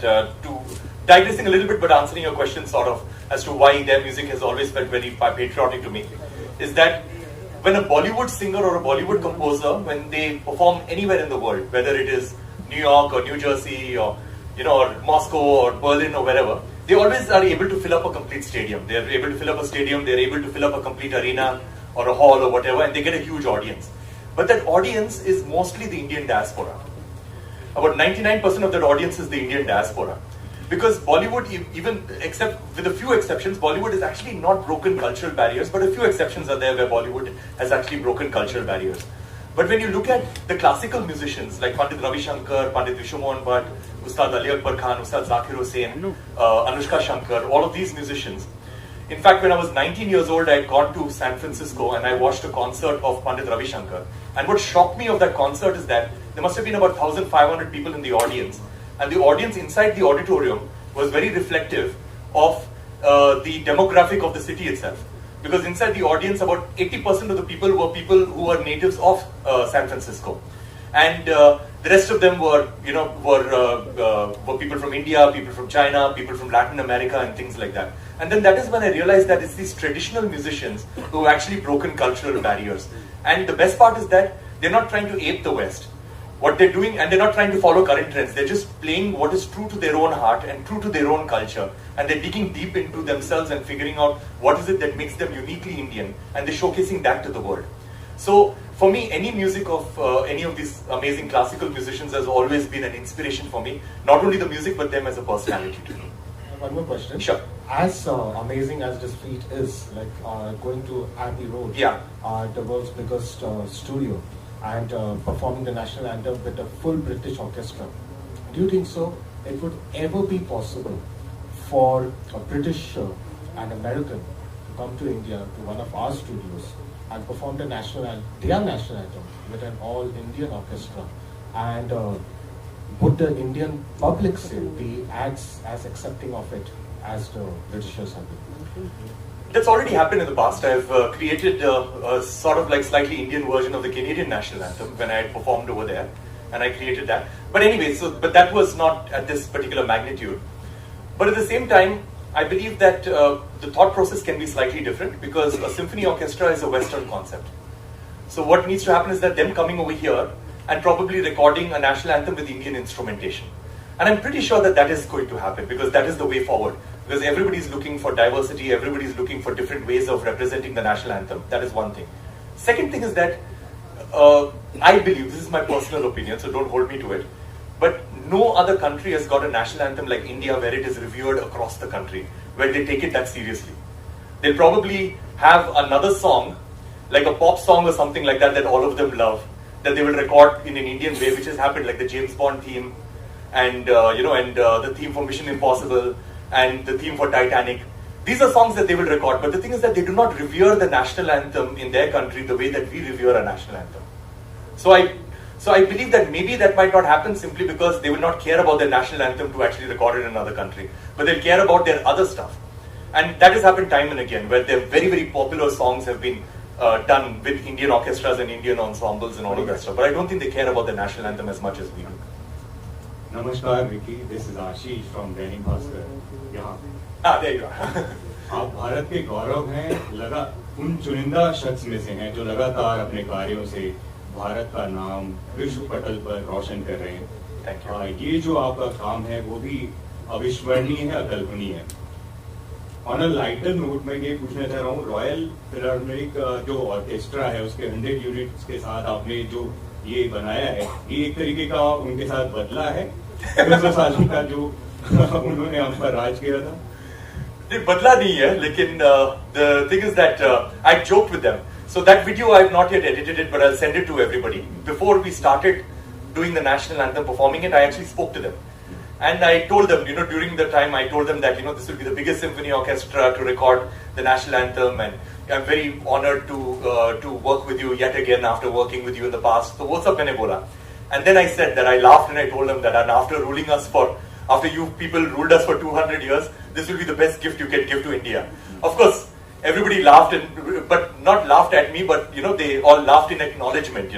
to digressing a little bit, but answering your question sort of as to why their music has always felt very patriotic to me, is that when a Bollywood singer or a Bollywood composer, when they perform anywhere in the world, whether it is New York or New Jersey or or Moscow or Berlin or wherever, they always are able to fill up a complete stadium. They are able to fill up a stadium, they are able to fill up a complete arena or a hall or whatever, and they get a huge audience. But that audience is mostly the Indian diaspora. About 99% of that audience is the Indian diaspora. Because Bollywood, even except with a few exceptions, Bollywood has actually not broken cultural barriers, but a few exceptions are there where Bollywood has actually broken cultural barriers. But when you look at the classical musicians like Pandit Ravi Shankar, Pandit Vishwamohan Bhatt, Ustad Ali Akbar Khan, Ustad Zakir Hussain, Anushka Shankar, all of these musicians. In fact, when I was 19 years old, I had gone to San Francisco and I watched a concert of Pandit Ravi Shankar. And what shocked me of that concert is that there must have been about 1,500 people in the audience. And the audience inside the auditorium was very reflective of the demographic of the city itself. Because inside the audience, about 80% of the people were natives of San Francisco. And the rest of them were people from India, people from China, people from Latin America and things like that. And then that is when I realized that it's these traditional musicians who have actually broken cultural barriers. And the best part is that they're not trying to ape the West. What they're doing, and they're not trying to follow current trends, they're just playing what is true to their own heart and true to their own culture. And they're digging deep into themselves and figuring out what is it that makes them uniquely Indian, and they're showcasing that to the world. So for me, any music of any of these amazing classical musicians has always been an inspiration for me. Not only the music, but them as a personality too. One more question. Sure. As amazing as this feat is, like going to Abbey Road, the world's biggest studio, and performing the national anthem with a full British orchestra, do you think so it would ever be possible for a British and American to come to India, to one of our studios, and perform their national anthem with an all-Indian orchestra? And would the Indian public be as accepting of it as the Britishers have been? That's already happened in the past. I've created a sort of like slightly Indian version of the Canadian national anthem when I had performed over there, and I created that. But anyway, but that was not at this particular magnitude. But at the same time, I believe that the thought process can be slightly different, because a symphony orchestra is a Western concept. So what needs to happen is that them coming over here and probably recording a national anthem with Indian instrumentation. And I'm pretty sure that that is going to happen, because that is the way forward. Because everybody's looking for diversity, everybody's looking for different ways of representing the national anthem. That is one thing. Second thing is that I believe, this is my personal opinion, so don't hold me to it, but no other country has got a national anthem like India, where it is revered across the country, where they take it that seriously. They'll probably have another song, like a pop song or something like that, that all of them love, that they will record in an Indian way, which has happened, like the James Bond theme, and the theme for Mission Impossible, and the theme for Titanic. These are songs that they will record, but the thing is that they do not revere the national anthem in their country the way that we revere a national anthem. So I believe that maybe that might not happen simply because they will not care about their national anthem to actually record it in another country, but they'll care about their other stuff. And that has happened time and again, where their very, very popular songs have been done with Indian orchestras and Indian ensembles and all of that stuff. But I don't think they care about the national anthem as much as we do. Namaskar, Vicky. This is Ashish from Dainik Bhaskar. यहाँ there you are. आप भारत के गौरव हैं, उन चुनिंदा शख्स में से हैं जो लगातार अपने कार्यों से भारत का नाम विश्व पटल पर रोशन कर रहे हैं. ये जो आपका काम है वो भी अविस्मरणीय है, अकल्पनीय है. ऑन अ लाइटर नोट मैं ये पूछना चाह रहा हूँ, रॉयल फिलार्मोनिक जो ऑर्केस्ट्रा है उसके 100 यूनिट्स के साथ आपने जो ये बनाया है, ये एक तरीके का उनके साथ बदला है 200 साल का जो उन्होंने हम पर राज किया था? बदला नहीं है, लेकिन the thing is that I joked with them. So that video I have not yet edited it, but I'll send it to everybody. Before we started doing the national anthem, performing it, I actually spoke to them. And I told them, during the time I told them that, this will be the biggest symphony orchestra to record the national anthem, and I'm very honored to work with you yet again after working with you in the past. So what's up, मैंने बोला. And then I said that I laughed and I told them that, and after you people ruled us for 200 years, this will be the best gift you can give to India. Of course, everybody laughed, but not laughed at me, but they all laughed in acknowledgement,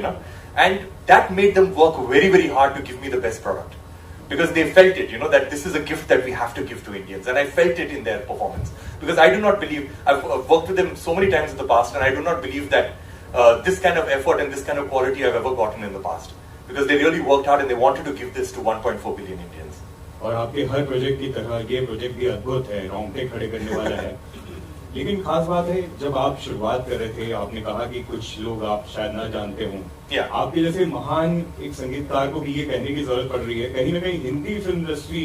and that made them work very, very hard to give me the best product. because they felt it, that this is a gift that we have to give to Indians. And I felt it in their performance. Because I do not believe, I've worked with them so many times in the past, and I do not believe that this kind of effort and this kind of quality I've ever gotten in the past. Because they really worked hard and they wanted to give this to 1.4 billion Indians. और आपके हर project की तरह ये project भी अद्भुत है, रोंगटे खड़े करने वाला है। लेकिन खास बात है, जब आप शुरुआत कर रहे थे, आपने कहा कि कुछ लोग आप शायद ना जानते हों। आपके जैसे महान एक संगीतकार को भी ये कहने की जरूरत पड़ रही है, कहीं ना कहीं हिंदी फिल्म इंडस्ट्री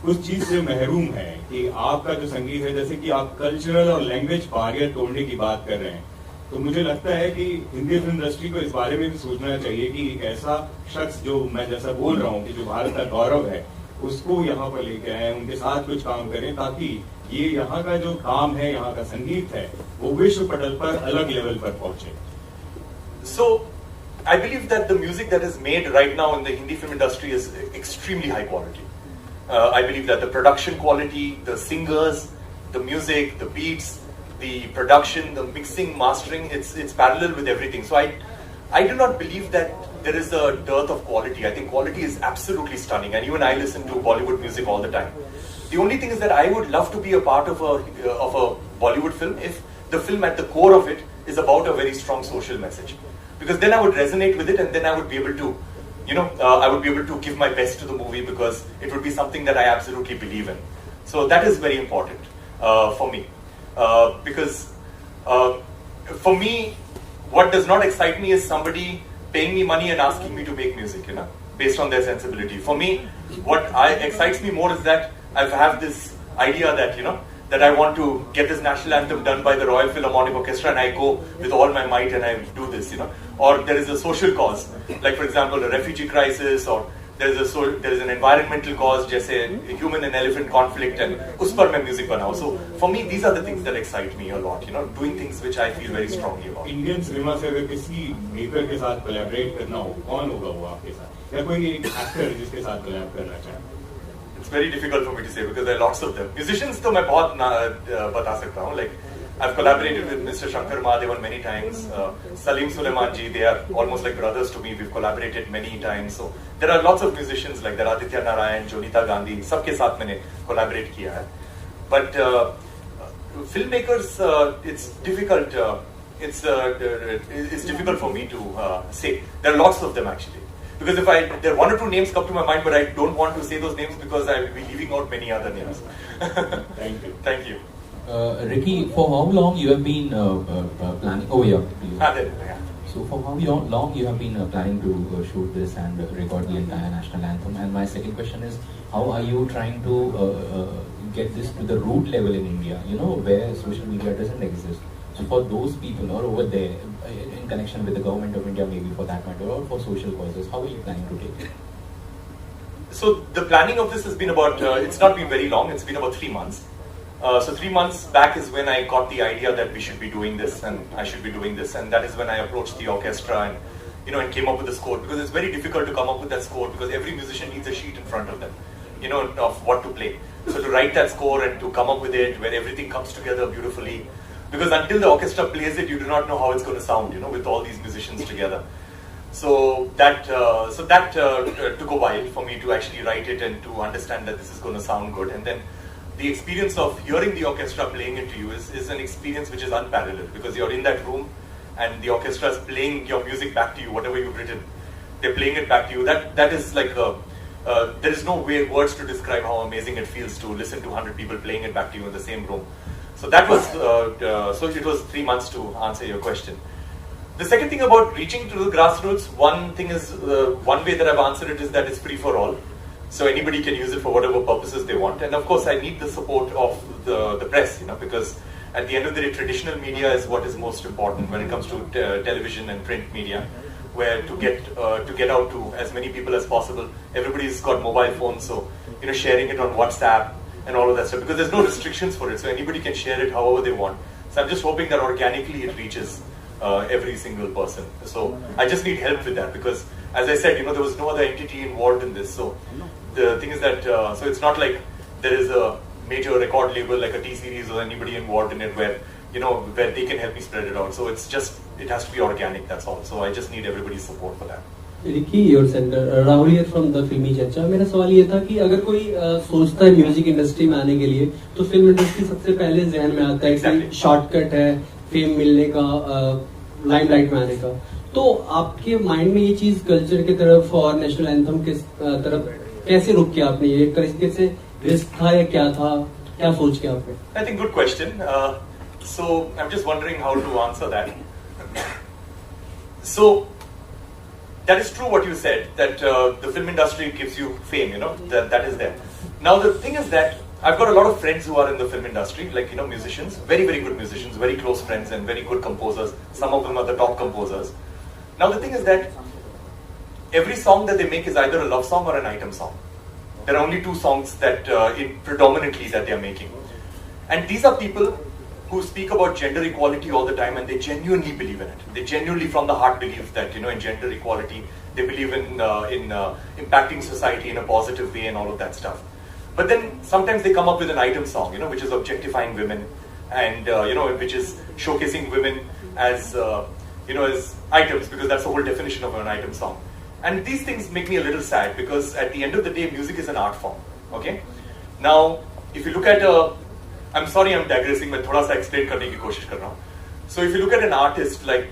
उस चीज से महरूम है कि आपका जो संगीत है, जैसे कि आप कल्चरल और लैंग्वेज बैरियर तोड़ने की बात कर रहे हैं, तो मुझे लगता है कि हिंदी फिल्म इंडस्ट्री को इस बारे में भी सोचना चाहिए कि एक ऐसा शख्स जो मैं जैसा बोल रहा हूँ कि जो भारत का गौरव है, उसको यहाँ पर लेके आए, उनके साथ कुछ काम करें, ताकि ये यहाँ का जो काम है, यहाँ का संगीत है, वो विश्व पटल पर अलग लेवल पर पहुंचे। So, I believe that the music that is made right now in the Hindi film industry is extremely high quality. I believe that the production quality, the singers, the music, the beats, the production, the mixing, mastering, it's parallel with everything. So I do not believe that there is a dearth of quality. I think quality is absolutely stunning, and even I listen to Bollywood music all the time. The only thing is that I would love to be a part of a Bollywood film if the film at the core of it is about a very strong social message. Because then I would resonate with it, and then I would be able to, I would be able to give my best to the movie because it would be something that I absolutely believe in. So that is very important for me. Because for me, what does not excite me is somebody paying me money and asking me to make music, based on their sensibility. For me, what excites me more is that I have this idea that, that I want to get this national anthem done by the Royal Philharmonic Orchestra, and I go with all my might and I do this, Or there is a social cause, like for example, a refugee crisis, or there is an environmental cause, जैसे human and elephant conflict, and उस पर मैं music बनाऊँ. So for me, these are the things that excite me a lot, doing things which I feel very strongly about. Indian cinema से अगर किसी maker के साथ collaborate करना हो, कौन होगा वो आपके साथ? या कोई एक actor जिसके साथ collaborate करना चाहे? It's very difficult for me to say because there are lots of them. Musicians तो मैं बहुत बता सकता हूँ. Like I've collaborated with Mr. Shankar Mahadevan many times. Salim Sulaiman ji, they are almost like brothers to me. We've collaborated many times. So there are lots of musicians like that. Aditya Narayan, Jonita Gandhi, सबके साथ मैंने collaborate किया है. But filmmakers, it's difficult. It's difficult for me to say. There are lots of them actually. Because there are one or two names come to my mind, but I don't want to say those names because I will be leaving out many other names. Thank you. Thank you. Ricky, for how long you have been planning? Oh yeah. Yeah. So for how long you have been planning to shoot this and record the entire national anthem? And my second question is, how are you trying to get this to the root level in India? Where social media doesn't exist. So for those people or over there, in connection with the government of India, maybe for that matter, or for social causes, how are you planning to take it? So the planning of this has been about, it's not been very long, it's been about 3 months. So 3 months back is when I got the idea that we should be doing this and I should be doing this, and that is when I approached the orchestra and and came up with the score, because it's very difficult to come up with that score because every musician needs a sheet in front of them, of what to play. So to write that score and to come up with it where everything comes together beautifully, because until the orchestra plays it, you do not know how it's going to sound, with all these musicians together. So that took a while for me to actually write it and to understand that this is going to sound good. And then the experience of hearing the orchestra playing it to you is an experience which is unparalleled, because you're in that room and the orchestra is playing your music back to you, whatever you've written. They're playing it back to you. That is like there is no words to describe how amazing it feels to listen to 100 people playing it back to you in the same room. So that was, so it was 3 months to answer your question. The second thing about reaching to the grassroots, one thing is, one way that I've answered it is that it's free for all. So anybody can use it for whatever purposes they want. And of course I need the support of the press, because at the end of the day, traditional media is what is most important when it comes to television and print media, where to get out to as many people as possible. Everybody's got mobile phones, so sharing it on WhatsApp and all of that stuff, because there's no restrictions for it, so anybody can share it however they want. So I'm just hoping that organically it reaches every single person. So I just need help with that, because as I said, there was no other entity involved in this. So the thing is that, so it's not like there is a major record label like a T-Series or anybody involved in it where, where they can help me spread it out. So it's just, it has to be organic, that's all. So I just need everybody's support for that. Ricky your centre Rahul here from the फिल्मी चर्चा। मेरा सवाल ये था कि अगर कोई सोचता है म्यूजिक इंडस्ट्री में आने के लिए, तो फिल्म इंडस्ट्री सबसे पहले जहन में आता है कि शॉर्टकट है फेम मिलने का, लाइमलाइट में आने का। तो आपके माइंड में ये चीज कल्चर की तरफ और नेशनल एंथम के तरफ कैसे रुक किया आपने? ये तरीके से रिस्क था या क्या था, क्या सोच के आपने? I think good question. So I am just wondering how to answer that. So that is true what you said, that the film industry gives you fame, you know, that is there. Now the thing is that I've got a lot of friends who are in the film industry, like, you know, musicians, very, very good musicians, very close friends and very good composers. Some of them are the top composers. Now the thing is that every song that they make is either a love song or an item song. There are only two songs that predominantly that they are making. And these are people who speak about gender equality all the time, and they genuinely believe in it. They genuinely from the heart believe that, you know, in gender equality, they believe in impacting society in a positive way and all of that stuff. But then sometimes they come up with an item song, you know, which is objectifying women and, you know, which is showcasing women as, you know, as items, because that's the whole definition of an item song. And these things make me a little sad, because at the end of the day, music is an art form, okay? Now, if you look at I'm sorry I'm digressing, मैं थोड़ा सा explain करने की कोशिश कर रहा हूँ. So if you look at an artist like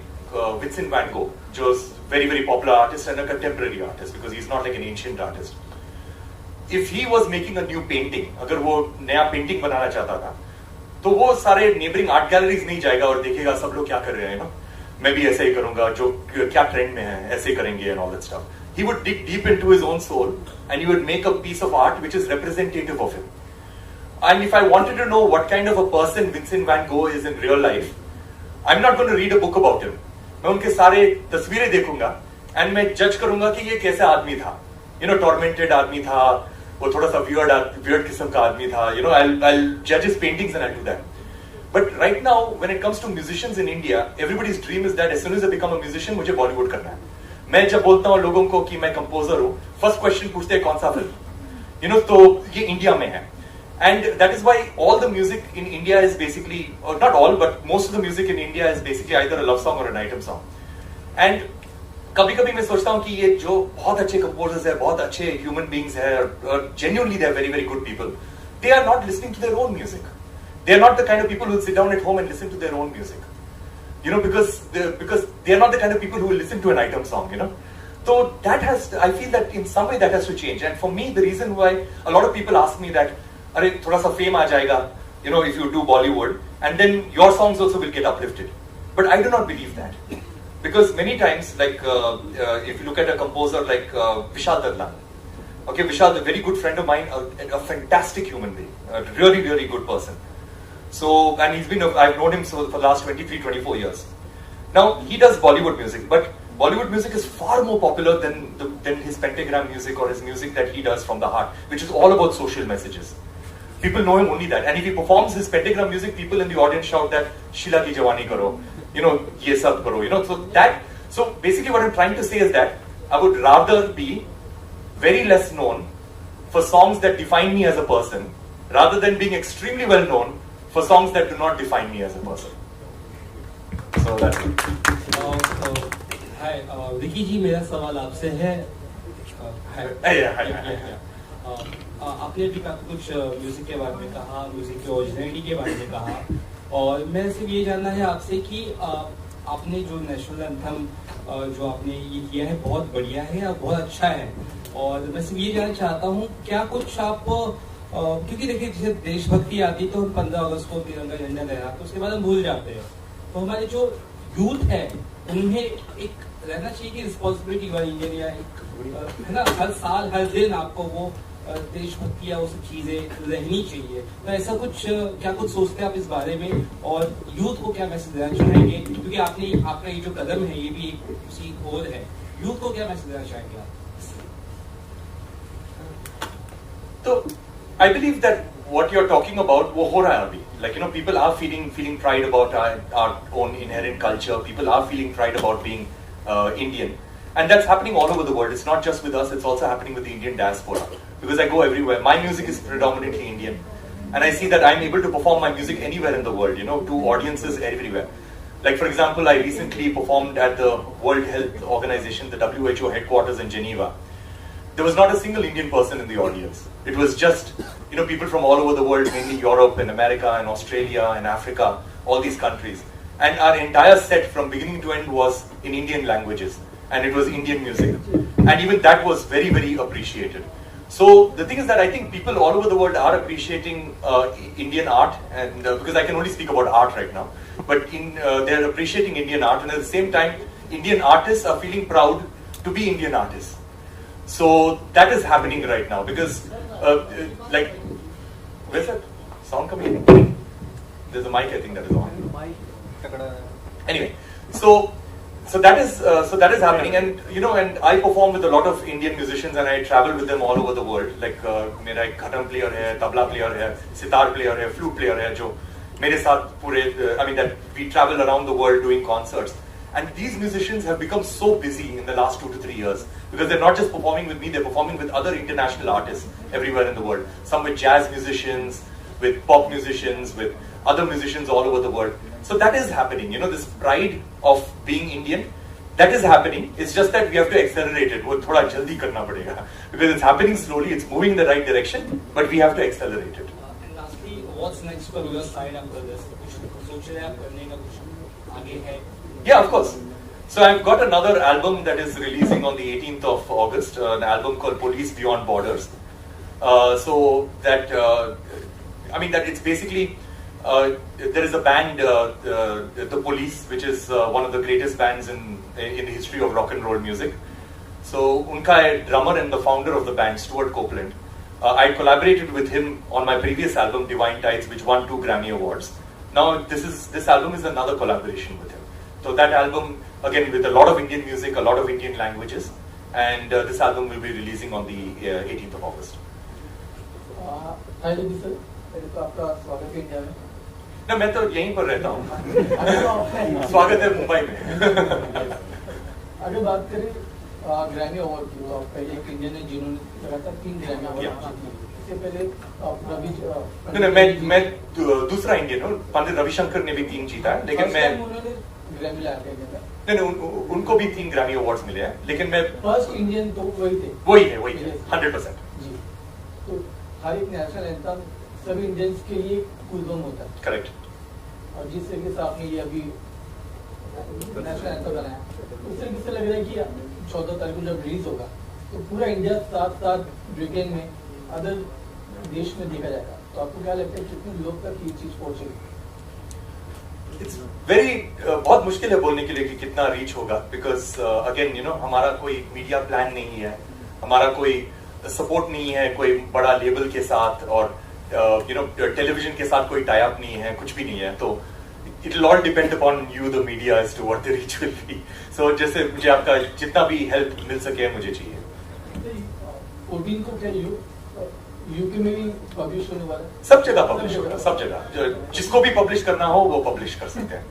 Vincent van Gogh, जो is very, very popular artist and a contemporary artist, because he's not like an ancient artist. If he was making a new painting, अगर वो नया painting बनाना चाहता था, तो वो सारे neighboring art galleries नहीं जाएगा और देखेगा सब लोग क्या कर रहे हैं ना, मैं भी ऐसे ही करूँगा, जो क्या trend में है, ऐसे करेंगे and all that stuff. He would dig deep into his own soul and he would make a piece of art which is representative of him. And if I wanted to know what kind of a person Vincent van Gogh is in real life, I'm not going to read a book about him. मैं उनके सारे तस्वीरें देखूंगा and मैं जज करूंगा कि ये कैसे आदमी था. You know, tormented आदमी था, वो थोड़ा सा weird किस्म का आदमी था. You know, I'll judge his paintings and I'll do that. But right now, when it comes to musicians in India, everybody's dream is that as soon as I become a musician, मुझे Bollywood करना है. मैं जब बोलता हूँ लोगों को कि मैं कंपोजर हूँ, फर्स्ट क्वेश्चन पूछते हैं कौन सा फिल्म, यू नो, तो ये इंडिया में है. And that is why all the music in India is basically, or not all, but most of the music in India is basically either a love song or an item song. And कभी-कभी मैं सोचता हूँ कि ये जो बहुत अच्छे composers हैं, बहुत अच्छे human beings हैं, और genuinely they are very, very good people, they are not listening to their own music. They are not the kind of people who will sit down at home and listen to their own music. You know, because they are not the kind of people who will listen to an item song, you know. So that has, I feel that in some way that has to change. And for me, the reason why a lot of people ask me that, अरे थोड़ा सा fame आ जाएगा, you know, if you do Bollywood, and then your songs also will get uplifted. But I do not believe that, because many times, like if you look at a composer like Vishal Dadla, okay, Vishal, a very good friend of mine, a fantastic human being, a really, really good person. So, and I've known him for the last 23, 24 years. Now he does Bollywood music, but Bollywood music is far more popular than his pentagram music or his music that he does from the heart, which is all about social messages. People know him only that, and if he performs his pentagram music, people in the audience shout that Sheila ki jawani karo, you know, ye sab karo, you know. So basically, what I'm trying to say is that I would rather be very less known for songs that define me as a person, rather than being extremely well known for songs that do not define me as a person. So that's it. Hi, Ricky ji, मेरा सवाल आपसे है. आपने भी कुछ music के बारे में कहा, म्यूजिक के ओरिजिनलिटी के बारे में कहा, और मैं सिर्फ ये जानना है आपसे कि आपने जो नेशनल एंथम जो आपने ये किया है बहुत बढ़िया है और बहुत अच्छा है. और मैं सिर्फ ये जानना चाहता हूँ, क्या कुछ आप, क्योंकि देखिए जैसे देशभक्ति आती है तो हम 15 अगस्त को तिरंगा झंडा लहराते, उसके बाद हम भूल जाते हैं. तो हमारे जो यूथ है उन्हें एक रहना चाहिए कि रिस्पॉन्सिबिलिटी वाली इंडियन, या एक है ना, हर साल हर दिन आपको वो देशभक्ति या वो सब चीजें रहनी चाहिए. तो ऐसा कुछ क्या कुछ सोचते हैं आप इस बारे में, और यूथ को क्या मैसेज देना चाहेंगे, क्योंकि आपका ये जो कदम है ये भी एक उसी ओर है, यूथ को क्या मैसेज देना चाहेंगे आप? तो I believe that what you're talking about वो हो रहा है अभी. Like, you know, people are feeling pride about our own inherent culture. People are feeling pride about being Indian, and that's happening all over the world. It's not just with us. It's also happening with the Indian diaspora. Because I go everywhere. My music is predominantly Indian, and I see that I'm able to perform my music anywhere in the world, you know, to audiences everywhere. Like for example, I recently performed at the World Health Organization, the WHO headquarters in Geneva. There was not a single Indian person in the audience. It was just, people from all over the world, mainly Europe and America and Australia and Africa, all these countries. And our entire set from beginning to end was in Indian languages. And it was Indian music. And even that was very, very appreciated. So the thing is that I think people all over the world are appreciating Indian art, and because I can only speak about art right now, but they're appreciating Indian art, and at the same time, Indian artists are feeling proud to be Indian artists. So that is happening right now because, where's that sound coming in? There's a mic, I think, that is on. Anyway, so that is happening, and and I perform with a lot of Indian musicians, and I travel with them all over the world. Like मेरा एक खटम player है, tabla player है, sitar player है, flute player है, जो मेरे साथ पूरे that we travel around the world doing concerts. And these musicians have become so busy in the last 2 to 3 years because they're not just performing with me; they're performing with other international artists everywhere in the world. Some with jazz musicians, with pop musicians, with other musicians all over the world. So that is happening, this pride of being Indian, that is happening. It's just that we have to accelerate it. वो थोड़ा जल्दी करना पड़ेगा because it's happening slowly, it's moving in the right direction, but we have to accelerate it. And lastly, what's next for your side after this? कुछ सोच रहे हैं आप करने का कुछ आगे है? Yeah, of course. So I've got another album that is releasing on the 18th of August, an album called Police Beyond Borders. So that, that it's basically, there is a band, the Police, which is one of the greatest bands in the history of rock and roll music. So unka drummer and the founder of the band, Stuart Copeland, I collaborated with him on my previous album, Divine Tides, which won 2 Grammy Awards. Now this album is another collaboration with him. So that album, again, with a lot of Indian music, a lot of Indian languages, and this album will be releasing on the 18th of August. Hi, sir. आपका स्वागत है India में। ना मैं तो यहीं पर रहता हूँ। स्वागत है मुंबई में। अगर बात करें ग्रैमी अवार्ड की, तो पहले एक इंडियन है जिन्होंने लगातार 3 ग्रैमी अवार्ड जीते। इससे पहले मैं दूसरा इंडियन हूँ। पंडित रविशंकर ने भी 3 जीता है, लेकिन मैं ग्रैमी लाया नहीं, उनको भी 3 ग्रैमी अवार्ड्स मिले हैं, लेकिन मैं फर्स्ट इंडियन तो वही थे। वही है 100%। जी, तो हर एक नेशनल एंथम सभी इंडियंस के लिए कूलबम होता है। करेक्ट। और जिस तरीके से आपने ये अभी नेशनल एंथम बनाया, उस तरीके से लग रहा है कि 14 तारीख को जब रिलीज होगा तो पूरा इंडिया साथ ब्रिटेन में, अदर देश में देखा जाएगा। तो आपको क्या लगता है कितने लोग तक ये चीज पहुंचेगी? इट्स वेरी बहुत मुश्किल है बोलने के लिए कि कितना रीच होगा, बिकॉज अगेन हमारा कोई मीडिया प्लान नहीं है, हमारा कोई सपोर्ट नहीं है कोई बड़ा लेबल के साथ, और टेलीविजन के साथ कोई टाई अप नहीं है, कुछ भी नहीं है। तो it will all depend upon you the media as to what the reach will be. So जैसे मुझे आपका जितना भी हेल्प मिल सके मुझे चाहिए। 14 को क्या यूके में भी पब्लिश होने वाला है? सब जगह पब्लिश होगा, सब जगह जिसको भी पब्लिश करना हो वो पब्लिश कर सकते हैं।